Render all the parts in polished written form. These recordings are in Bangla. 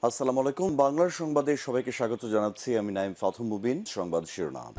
আসসালামু আলাইকুম। বাংলার সংবাদে সবাইকে স্বাগত জানাচ্ছি। আমি নাইম ফাথুম মুবিন। সংবাদ শিরোনাম।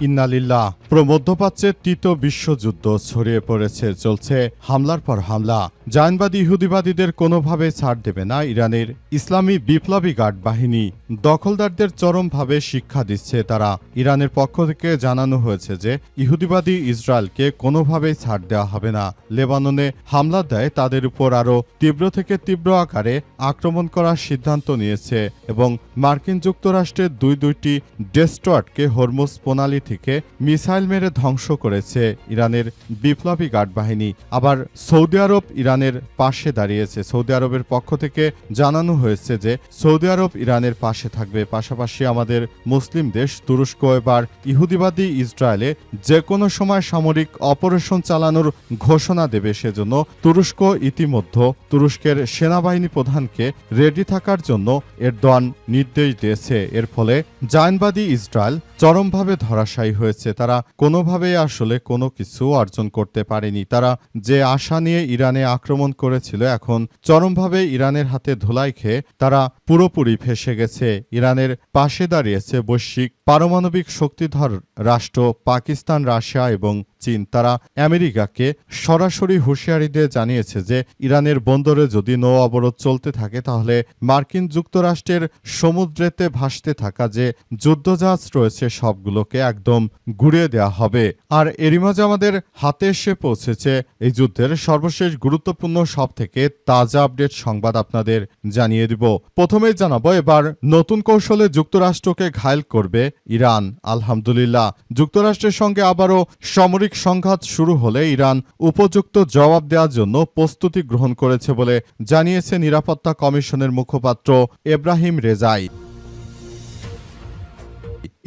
ইন্না লিল্লাহ। মধ্যপ্রাচ্যে তৃতীয় বিশ্বযুদ্ধ ছড়িয়ে পড়েছে, চলছে হামলার পর হামলা। জায়নবাদী ইহুদিবাদীদের কোনোভাবে ছাড় দেবে না ইরানের ইসলামী বিপ্লবী গার্ড বাহিনী। দখলদারদের চরমভাবে শিক্ষা দিচ্ছে তারা। ইরানের পক্ষ থেকে জানানো হয়েছে যে ইহুদিবাদী ইসরায়েলকে কোনোভাবেই ছাড় দেওয়া হবে না। লেবাননে হামলা দেয় তাদের উপর আরও তীব্র থেকে তীব্র আকারে আক্রমণ করার সিদ্ধান্ত নিয়েছে এবং মার্কিন যুক্তরাষ্ট্রের দুইটি ডেস্ট্রয়ারকে হরমুজ প্রণালী থেকে মিসাইল মেরে ধ্বংস করেছে ইরানের বিপ্লবী গার্ড বাহিনী। আবার সৌদি আরব ইরানের পাশে দাঁড়িয়েছে। সৌদি আরবের পক্ষ থেকে জানানো হয়েছে যে সৌদি আরব ইরানের পাশে থাকবে। পাশাপাশি আমাদের মুসলিম দেশ তুরস্ক এবার ইহুদিবাদী ইসরায়েলে যে কোনো সময় সামরিক অপারেশন চালানোর ঘোষণা দেবে। সেজন্য তুরস্ক ইতিমধ্যে তুরস্কের সেনাবাহিনী প্রধানকে রেডি থাকার জন্য এরদোয়ান নির্দেশ দিয়েছে। এর ফলে জায়নবাদী ইসরায়েল চরমভাবে ধরাশায়ী হয়েছে। তারা কোনোভাবেই আসলে কোনো কিছু অর্জন করতে পারেনি। তারা যে আশা নিয়ে ইরানে আক্রমণ করেছিল, এখন চরমভাবে ইরানের হাতে ধুলাই খেয়ে তারা পুরোপুরি ফেঁসে গেছে। ইরানের পাশে দাঁড়িয়েছে বৈশ্বিক পারমাণবিক শক্তিধর রাষ্ট্র পাকিস্তান, রাশিয়া এবং চীন। তারা আমেরিকাকে সরাসরি হুঁশিয়ারি দিয়ে জানিয়েছে যে ইরানের বন্দরে যদি নৌ অবরোধ চলতে থাকে তাহলে মার্কিন যুক্তরাষ্ট্রের সমুদ্রেতে ভাসতে থাকা যে যুদ্ধজাহাজ রয়েছে সবগুলোকে একদম গুড়িয়ে দেওয়া হবে। আর এরই মাঝে আমাদের হাতে এসে পৌঁছেছে এই যুদ্ধের সর্বশেষ গুরুত্বপূর্ণ সব থেকে তাজা আপডেট সংবাদ আপনাদের জানিয়ে দিব। প্রথমেই জানাবো, এবার নতুন কৌশলে যুক্তরাষ্ট্রকে ঘায়েল করবে ইরান। আলহামদুলিল্লাহ, যুক্তরাষ্ট্রের সঙ্গে আবারও সামরিক সংঘাত শুরু হলে ইরান উপযুক্ত জবাব দেওয়ার জন্য প্রস্তুতি গ্রহণ করেছে বলে জানিয়েছে নিরাপত্তা কমিশনের মুখপাত্র এব্রাহিম রেজাই।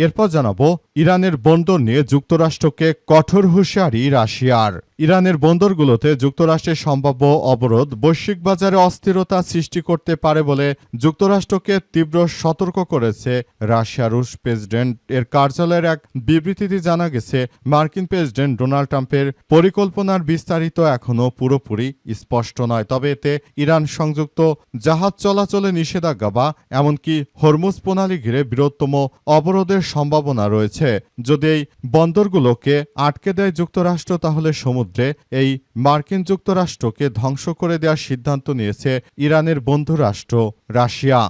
এরপর জানাবো, ইরানের বন্দর নিয়ে যুক্তরাষ্ট্রকে কঠোর হুঁশিয়ারি রাশিয়ার। ইরানের বন্দরগুলোতে যুক্তরাষ্ট্রের সম্ভাব্য অবরোধ বৈশ্বিক বাজারে অস্থিরতা সৃষ্টি করতে পারে বলে যুক্তরাষ্ট্রকে তীব্র সতর্ক করেছে রাশিয়ার রুশ প্রেসিডেন্ট এর কার্যালয়ের এক বিবৃতিতে জানা গেছে, মার্কিন প্রেসিডেন্ট ডোনাল্ড ট্রাম্পের পরিকল্পনার বিস্তারিত এখনও পুরোপুরি স্পষ্ট নয়। তবে এতে ইরান সংযুক্ত জাহাজ চলাচলে নিষেধাজ্ঞা বা এমনকি হরমুজ প্রণালী ঘিরে বৃহত্তম অবরোধের সম্ভাবনা রয়েছে। যদি এই বন্দরগুলোকে আটকে দেয় যুক্তরাষ্ট্র, তাহলে সমুদ্রে এই মার্কিন যুক্তরাষ্ট্রকে ধ্বংস করে দেওয়ার সিদ্ধান্ত নিয়েছে ইরানের বন্ধু রাষ্ট্র রাশিয়া।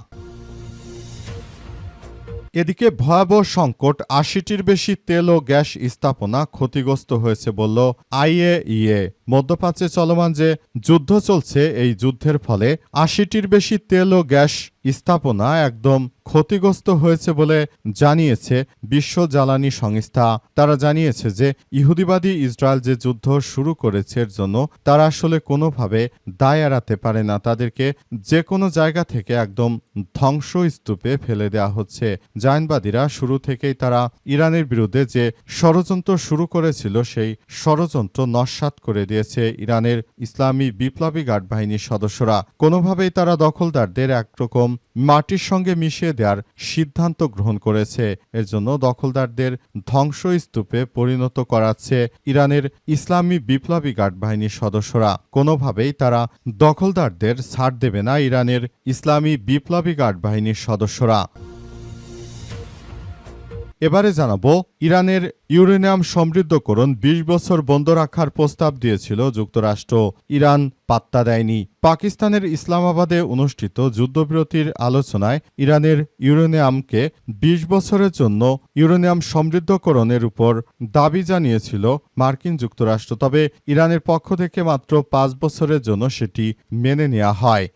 এদিকে ভয়াবহ সংকট, ৮০টির বেশি তেল ও গ্যাস স্থাপনা ক্ষতিগ্রস্ত হয়েছে বলল আইএইএ। মধ্যপ্রাচ্যে চলমান যে যুদ্ধ চলছে, এই যুদ্ধের ফলে ৮০টির বেশি তেল ও গ্যাস স্থাপনা একদম ক্ষতিগ্রস্ত হয়েছে বলে জানিয়েছে বিশ্ব জ্বালানি সংস্থা। তারা জানিয়েছে যে ইহুদিবাদী ইসরায়েল যে যুদ্ধ শুরু করেছে এর জন্য তারা আসলে কোনোভাবে দায় এড়াতে পারে না। তাদেরকে যে কোনো জায়গা থেকে একদম ধ্বংসস্তূপে ফেলে দেওয়া হচ্ছে। জায়নবাদীরা শুরু থেকেই তারা ইরানের বিরুদ্ধে যে ষড়যন্ত্র শুরু করেছিল, সেই ষড়যন্ত্র নস্যাৎ করে দিয়েছে ইরানের ইসলামী বিপ্লবী গার্ড বাহিনীর সদস্যরা। কোনোভাবেই তারা দখলদারদের একরকম মাটির সঙ্গে মিশিয়ে দেওয়ার সিদ্ধান্ত গ্রহণ করেছে। এর জন্য দখলদারদের ধ্বংসস্তূপে পরিণত করাচ্ছে ইরানের ইসলামী বিপ্লবী গার্ড বাহিনীর সদস্যরা। কোনোভাবেই তারা দখলদারদের ছাড় দেবে না ইরানের ইসলামী বিপ্লবী গার্ড বাহিনীর সদস্যরা। এবারে জানাবো, ইরানের ইউরেনিয়াম সমৃদ্ধকরণ ২০ বছর বন্ধ রাখার প্রস্তাব দিয়েছিল যুক্তরাষ্ট্র। ইরান পাত্তা দেয়নি। পাকিস্তানের ইসলামাবাদে অনুষ্ঠিত যুদ্ধবিরতির আলোচনায় ইরানের ইউরেনিয়ামকে ২০ বছরের জন্য ইউরেনিয়াম সমৃদ্ধকরণের উপর দাবি জানিয়েছিল মার্কিন যুক্তরাষ্ট্র। তবে ইরানের পক্ষ থেকে মাত্র ৫ বছরের জন্য সেটি মেনে নেওয়া হয়।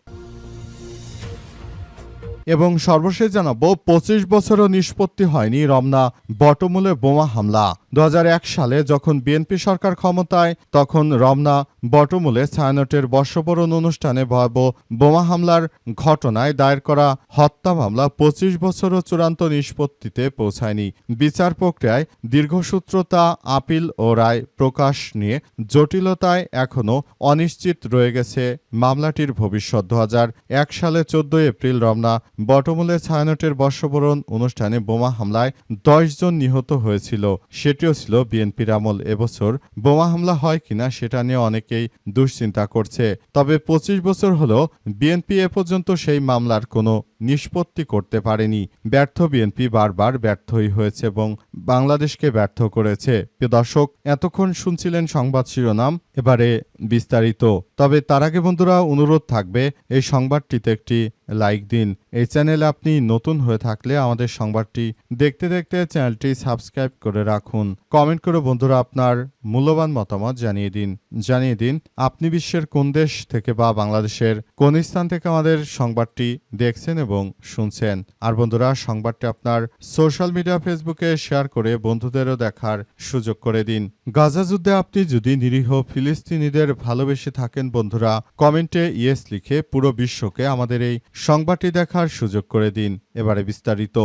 এবং সর্বশেষ জানাবো, ২৫ বছরও নিষ্পত্তি হয়নি রমনা বটমূলে বোমা হামলা। ২০০১ সালে যখন বিএনপি সরকার ক্ষমতায়, তখন রমনা বটমূলে ছায়ানটের বর্ষবরণ অনুষ্ঠানে ভয়াবহ বোমা হামলার ঘটনায় দায়ের করা হত্যা মামলা ২৫ বছরও চূড়ান্ত নিষ্পত্তিতে পৌঁছায়নি। বিচার প্রক্রিয়ায় দীর্ঘসূত্রতা, আপিল ও রায় প্রকাশ নিয়ে জটিলতায় এখনও অনিশ্চিত রয়ে গেছে মামলাটির ভবিষ্যৎ। ২০০১ সালে ১৪ এপ্রিল রমনা বটমূলে ছায়ানটের বর্ষবরণ অনুষ্ঠানে বোমা হামলায় ১০ জন নিহত হয়েছিল। সেটিও ছিল বিএনপির আমল। এবছর বোমা হামলা হয় কিনা সেটা নিয়ে অনেকেই দুশ্চিন্তা করছে। তবে ২৫ বছর হলো বিএনপি এ পর্যন্ত সেই মামলার কোনো নিষ্পত্তি করতে পারেনি। ব্যর্থ বিএনপি বারবার ব্যর্থই হয়েছে এবং বাংলাদেশকে ব্যর্থ করেছে। প্রিয় দর্শক, এতক্ষণ শুনছিলেন সংবাদ শিরোনাম, এবারে বিস্তারিত। তবে তার আগে বন্ধুরা অনুরোধ থাকবে এই সংবাদটিতে একটি লাইক দিন। এই চ্যানেলে আপনি নতুন হয়ে থাকলে আমাদের সংবাদটি দেখতে দেখতে চ্যানেলটি সাবস্ক্রাইব করে রাখুন। কমেন্ট করে বন্ধুরা আপনার মূল্যবান মতামত জানিয়ে দিন আপনি বিশ্বের কোন দেশ থেকে বা বাংলাদেশের কোন স্থান থেকে আমাদের সংবাদটি দেখছেন এবং শুনছেন। আর বন্ধুরা, সংবাদটি আপনার সোশ্যাল মিডিয়া ফেসবুকে শেয়ার করে বন্ধুদেরও দেখার সুযোগ করে দিন। গাজা যুদ্ধে আপনি যদি নিরীহ ফিলিস্তিনিদের ভালোবেসে থাকেন বন্ধুরা, কমেন্টে ইয়েস লিখে পুরো বিশ্বকে আমাদের এই সংবাদটি দেখার সুযোগ করে দিন। এবারে বিস্তারিত।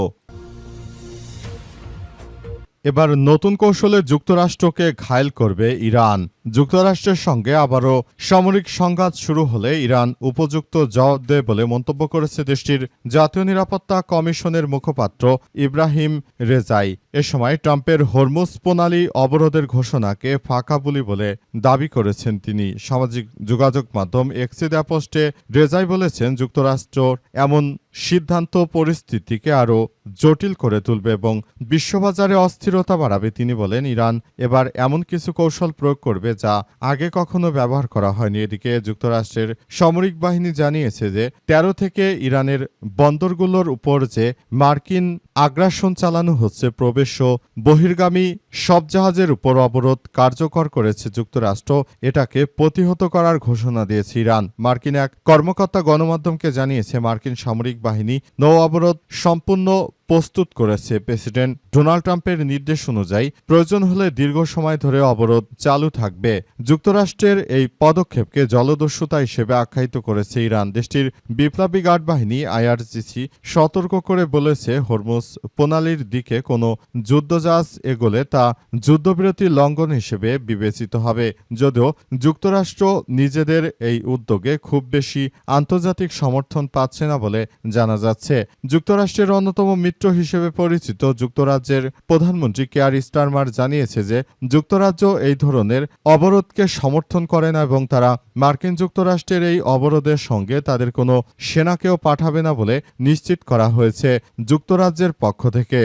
এবার নতুন কৌশলে যুক্তরাষ্ট্রকে ঘায়েল করবে ইরান। যুক্তরাষ্ট্রের সঙ্গে আবারও সামরিক সংঘাত শুরু হলে ইরান উপযুক্ত জবাব দেবে বলে মন্তব্য করেছে দেশটির জাতীয় নিরাপত্তা কমিশনের মুখপাত্র ইব্রাহিম রেজাই। এ সময় ট্রাম্পের হরমুজ প্রণালী অবরোধের ঘোষণাকে ফাঁকাবুলি বলে দাবি করেছেন তিনি। সামাজিক যোগাযোগ মাধ্যম এক্সে দেয়া পোস্টে রেজাই বলেছেন, যুক্তরাষ্ট্র এমন সিদ্ধান্ত পরিস্থিতিকে আরও জটিল করে তুলবে এবং বিশ্ববাজারে অস্থিরতা বাড়াবে। তিনি বলেন, ইরান এবার এমন কিছু কৌশল প্রয়োগ করবে যা আগে কখনো ব্যবহার করা হয়নি। এদিকে যুক্তরাষ্ট্রের সামরিক বাহিনী জানিয়েছে যে ১৩ থেকে ইরানের বন্দরগুলোর উপর যে মার্কিন আগ্রাসন চালানো হচ্ছে, প্রবেশ ও বহির্গামী সব জাহাজের উপর অবরোধ কার্যকর করেছে যুক্তরাষ্ট্র। এটাকে প্রতিহত করার ঘোষণা দিয়েছে ইরান। মার্কিন এক কর্মকর্তা গণমাধ্যমকে জানিয়েছে, মার্কিন সামরিক বাহিনী নৌ অবরোধ সম্পূর্ণ প্রস্তুত করেছে। প্রেসিডেন্ট ডোনাল্ড ট্রাম্পের নির্দেশ অনুযায়ী প্রয়োজন হলে দীর্ঘ সময় ধরে অবরোধ চালু থাকবে। যুক্তরাষ্ট্রের এই পদক্ষেপকে জলদস্যুতা হিসেবে আখ্যায়িত করেছে ইরান। দেশটির বিপ্লবী গার্ড বাহিনী আইআরজিসি সতর্ক করে বলেছে, হরমুজ প্রণালীর দিকে কোনো যুদ্ধজাহাজ এগোলে তা যুদ্ধবিরতি লঙ্ঘন হিসেবে বিবেচিত হবে। যদিও যুক্তরাষ্ট্র নিজেদের এই উদ্যোগে খুব বেশি আন্তর্জাতিক সমর্থন পাচ্ছে না বলে জানা যাচ্ছে। যুক্তরাষ্ট্রের অন্যতম মিত্র হিসেবে পরিচিত যুক্তরাজ্যের প্রধানমন্ত্রী কেয়ার স্টারমার জানিয়েছে যে যুক্তরাজ্য এই ধরনের অবরোধকে সমর্থন করে না এবং তারা মার্কিন যুক্তরাষ্ট্রের এই অবরোধের সঙ্গে তাদের কোনো সেনাকেও পাঠাবে না বলে নিশ্চিত করা হয়েছে যুক্তরাজ্যের পক্ষ থেকে।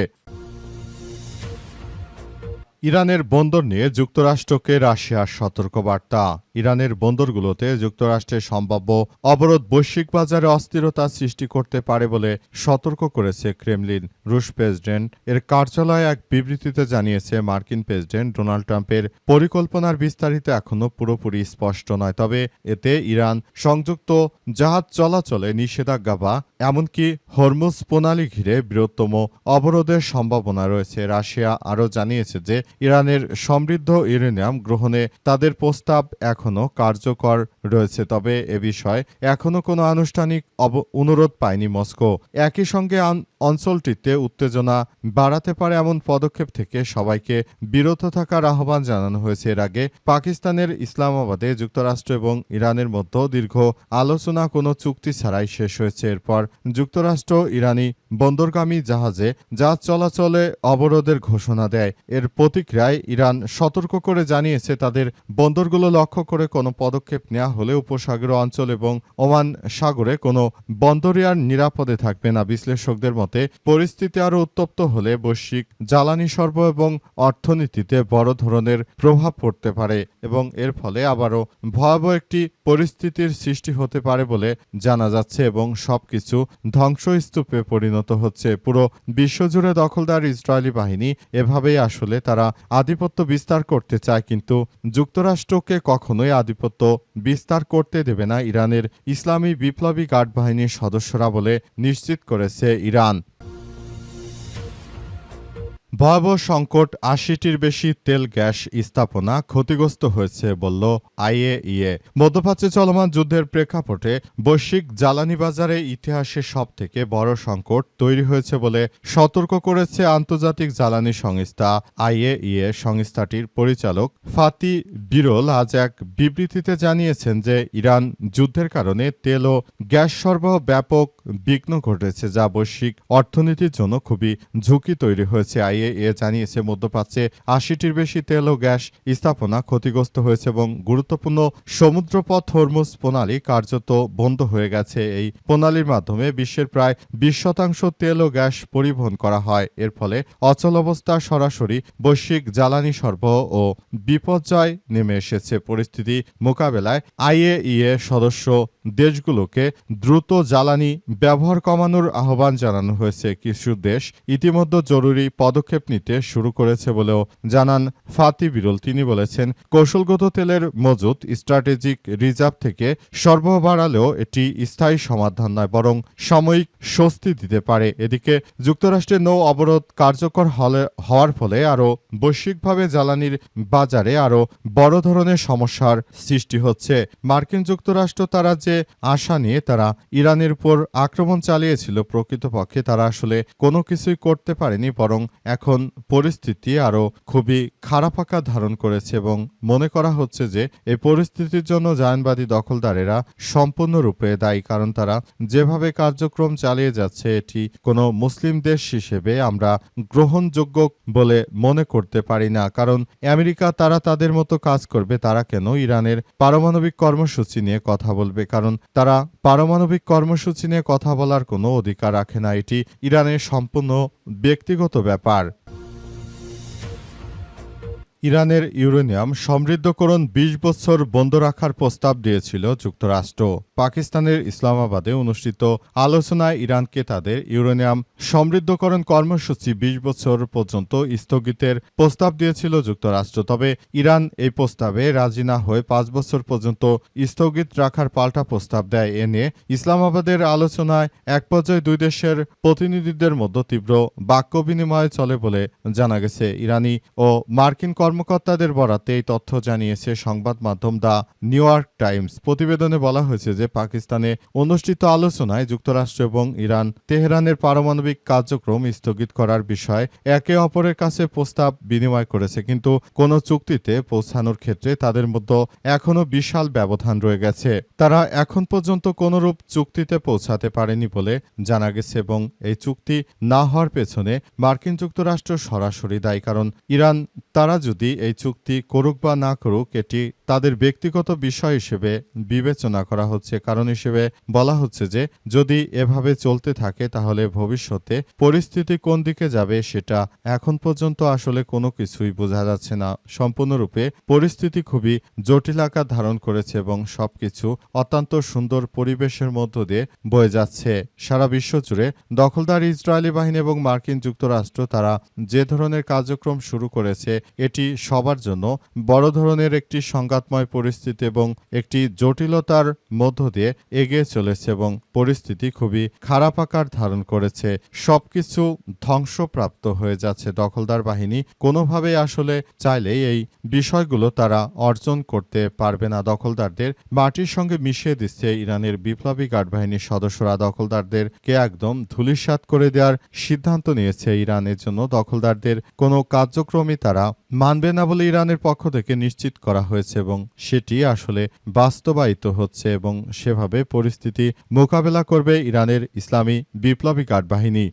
ইরানের বন্দর নিয়ে যুক্তরাষ্ট্রকে রাশিয়ার সতর্কবার্তা। ইরানের বন্দরগুলোতে যুক্তরাষ্ট্রের সম্ভাব্য অবরোধ বৈশ্বিক বাজারে অস্থিরতা সৃষ্টি করতে পারে বলে সতর্ক করেছে ক্রেমলিন। রুশ প্রেসিডেন্ট এর কার্যালয় এক বিবৃতিতে জানিয়েছে, মার্কিন প্রেসিডেন্ট ডোনাল্ড ট্রাম্পের পরিকল্পনার বিস্তারিত এখনও পুরোপুরি স্পষ্ট নয়। তবে এতে ইরান সংযুক্ত জাহাজ চলাচলে নিষেধাজ্ঞা বা এমনকি হরমুজ প্রণালী ঘিরে বৃহত্তম অবরোধের সম্ভাবনা রয়েছে। রাশিয়া আরও জানিয়েছে যে ইরানের সমৃদ্ধ ইউরেনিয়াম গ্রহণে তাদের প্রস্তাব এখনও কার্যকর রয়েছে। তবে এ বিষয়ে এখনও কোনো আনুষ্ঠানিক অনুরোধ পায়নি মস্কো। একই সঙ্গে অঞ্চলটিতে উত্তেজনা বাড়াতে পারে এমন পদক্ষেপ থেকে সবাইকে বিরত থাকার আহ্বান জানানো হয়েছে। এর আগে পাকিস্তানের ইসলামাবাদে যুক্তরাষ্ট্র এবং ইরানের মধ্যে দীর্ঘ আলোচনা কোনো চুক্তি ছাড়াই শেষ হয়েছে। এরপর যুক্তরাষ্ট্র ইরানি বন্দরগামী জাহাজ চলাচলে অবরোধের ঘোষণা দেয়। এর প্রতিক্রিয়ায় ইরান সতর্ক করে জানিয়েছে, তাদের বন্দরগুলো লক্ষ্য করে কোনো পদক্ষেপ নেওয়া হলে উপসাগরীয় অঞ্চল এবং ওমান সাগরে কোনো বন্দরই আর নিরাপদে থাকবে না। বিশ্লেষকদের মতে পরিস্থিতি আরও উত্তপ্ত হলে বৈশ্বিক জ্বালানি সরবরাহ এবং অর্থনীতিতে বড় ধরনের প্রভাব পড়তে পারে এবং এর ফলে আবারও ভয়াবহ একটি পরিস্থিতির সৃষ্টি হতে পারে বলে জানা যাচ্ছে এবং সবকিছু ধ্বংসস্তূপে পরিণত হচ্ছে। পুরো বিশ্বজুড়ে দখলদার ইসরায়েলি বাহিনী এভাবেই আসলে তারা আধিপত্য বিস্তার করতে চায়, কিন্তু যুক্তরাষ্ট্রকে কখনোই আধিপত্য বিস্তার করতে দেবে না ইরানের ইসলামী বিপ্লবী গার্ড বাহিনীর সদস্যরা বলে নিশ্চিত করেছে ইরান। ভয়াবহ সংকট, ৮০টির বেশি তেল গ্যাস স্থাপনা ক্ষতিগ্রস্ত হয়েছে বলল আইএইএ। মধ্যপ্রাচ্যে চলমান যুদ্ধের প্রেক্ষাপটে বৈশ্বিক জ্বালানি বাজারে ইতিহাসে সবথেকে বড় সংকট তৈরি হয়েছে বলে সতর্ক করেছে আন্তর্জাতিক জ্বালানি সংস্থা আইএইএ। সংস্থাটির পরিচালক ফাতি বিরল আজ এক বিবৃতিতে জানিয়েছেন যে ইরান যুদ্ধের কারণে তেল ও গ্যাস সরবরাহ ব্যাপক বিঘ্ন ঘটেছে, যা বৈশ্বিক অর্থনীতির জন্য খুবই ঝুঁকি তৈরি হয়েছে। আইএইএ জানিয়েছে মধ্যপ্রাচ্যে ৮০টির বেশি তেল ও গ্যাস স্থাপনা ক্ষতিগ্রস্ত হয়েছে এবং গুরুত্বপূর্ণ সমুদ্রপথ হরমুজ প্রণালী কার্যত বন্ধ হয়ে গেছে। এই প্রণালীর মাধ্যমে বিশ্বের প্রায় ২০% তেল ও গ্যাস পরিবহন করা হয়। এর ফলে অচল অবস্থা সরাসরি বৈশ্বিক জ্বালানি সরবরাহ ও বিপর্যয় নেমে এসেছে। পরিস্থিতি মোকাবেলায় আইএইএ সদস্য দেশগুলোকে দ্রুত জ্বালানি ব্যবহার কমানোর আহ্বান জানানো হয়েছে। কিছু দেশ ইতিমধ্যে জরুরি পদক্ষেপ নিতে শুরু করেছে বলেও জানান ফাতি বিরল। তিনি বলেছেন, কৌশলগত তেলের মজুত স্ট্র্যাটেজিক রিজার্ভ থেকে সরবরাহ বাড়ালেও এটি স্থায়ী সমাধান নয়, বরং সাময়িক স্বস্তি দিতে পারে। এদিকে যুক্তরাষ্ট্রের নৌ অবরোধ কার্যকর হওয়ার ফলে আরও বৈশ্বিকভাবে জ্বালানির বাজারে আরও বড় ধরনের সমস্যার সৃষ্টি হচ্ছে। মার্কিন যুক্তরাষ্ট্র তারা যে আশা নিয়ে তারা ইরানের উপর আক্রমণ চালিয়েছিল, প্রকৃতপক্ষে তারা আসলে কোনো কিছুই করতে পারেনি, বরং এখন পরিস্থিতি আরও খুবই খারাপ আকার ধারণ করেছে এবং মনে করা হচ্ছে যে এই পরিস্থিতির জন্য জায়নবাদী দখলদারেরা সম্পূর্ণরূপে দায়ী। কারণ তারা যেভাবে কার্যক্রম চালিয়ে যাচ্ছে, এটি কোনো মুসলিম দেশ হিসেবে আমরা গ্রহণযোগ্য বলে মনে করতে পারি না। কারণ আমেরিকা তারা তাদের মতো কাজ করবে, তারা কেন ইরানের পারমাণবিক কর্মসূচি নিয়ে কথা বলবে? কারণ তারা পারমাণবিক কর্মসূচি নিয়ে কথা বলার কোনো অধিকার রাখে না। এটি ইরানের সম্পূর্ণ ব্যক্তিগত ব্যাপার। ইরানের ইউরেনিয়াম সমৃদ্ধকরণ ২০ বছর বন্ধ রাখার প্রস্তাব দিয়েছিল যুক্তরাষ্ট্র। পাকিস্তানের ইসলামাবাদে অনুষ্ঠিত আলোচনায় ইরানকে তাদের ইউরেনিয়াম সমৃদ্ধকরণ কর্মসূচি ২০ বছর পর্যন্ত স্থগিতের প্রস্তাব দিয়েছিল যুক্তরাষ্ট্র। তবে ইরান এই প্রস্তাবে রাজি না হয়ে ৫ বছর পর্যন্ত স্থগিত রাখার পাল্টা প্রস্তাব দেয়। এ নিয়ে ইসলামাবাদের আলোচনায় এক পর্যায়ে দুই দেশের প্রতিনিধিদের মধ্যে তীব্র বাক্য বিনিময় চলে বলে জানা গেছে। ইরানি ও মার্কিন কর্মকর্তাদের বরাতে এই তথ্য জানিয়েছে সংবাদ মাধ্যম দ্য নিউ ইয়র্ক টাইমস। প্রতিবেদনে বলা হয়েছে যে পাকিস্তানে অনুষ্ঠিত আলোচনায় যুক্তরাষ্ট্র এবং ইরান তেহরানের পারমাণবিক কার্যক্রম স্থগিত করার বিষয়ে একে অপরের কাছে প্রস্তাব বিনিময় করেছে, কিন্তু কোনো চুক্তিতে পৌঁছানোর ক্ষেত্রে তাদের মধ্যে এখনও বিশাল ব্যবধান রয়ে গেছে। তারা এখন পর্যন্ত কোনরূপ চুক্তিতে পৌঁছাতে পারেনি বলে জানা গেছে এবং এই চুক্তি না হওয়ার পেছনে মার্কিন যুক্তরাষ্ট্র সরাসরি দায়ী। কারণ ইরান তারা যদি এই চুক্তি করুক বা না করুক, এটি তাদের ব্যক্তিগত বিষয় হিসেবে বিবেচনা করা হচ্ছে। কারণ হিসেবে বলা হচ্ছে যে যদি এভাবে চলতে থাকে তাহলে ভবিষ্যতে পরিস্থিতি কোন দিকে যাবে সেটা এখন পর্যন্ত আসলে কোনো কিছুই বোঝা যাচ্ছে না। সম্পূর্ণরূপে পরিস্থিতি খুবই জটিল আকার ধারণ করেছে এবং সবকিছু অত্যন্ত সুন্দর পরিবেশের মধ্য দিয়ে বয়ে যাচ্ছে। সারা বিশ্ব জুড়ে দখলদার ইসরায়েলি বাহিনী এবং মার্কিন যুক্তরাষ্ট্র তারা যে ধরনের কার্যক্রম শুরু করেছে, এটি সবার জন্য বড় ধরনের একটি সংঘাতময় পরিস্থিতি এবং একটি জটিলতার মধ্য দিয়ে এগিয়ে চলেছে এবং পরিস্থিতি খুবই খারাপ আকার ধারণ করেছে। সবকিছু ধ্বংসপ্রাপ্ত হয়ে যাচ্ছে। দখলদার বাহিনী কোনোভাবেই আসলে চাইলেই এই বিষয়গুলো তারা অর্জন করতে পারবে না। দখলদারদের মাটির সঙ্গে মিশিয়ে দিচ্ছে ইরানের বিপ্লবী গার্ড বাহিনীর সদস্যরা। দখলদারদেরকে একদম ধূলিসাৎ করে দেওয়ার সিদ্ধান্ত নিয়েছে ইরান। এর জন্য দখলদারদের কোনো কার্যক্রমই তারা মানবে না বলে ইরানের পক্ষ থেকে নিশ্চিত করা হয়েছে এবং সেটি আসলে বাস্তবায়িত হচ্ছে এবং সেভাবে পরিস্থিতি মোকাবেলা করবে ইরানের ইসলামী বিপ্লবী গার্ড বাহিনী।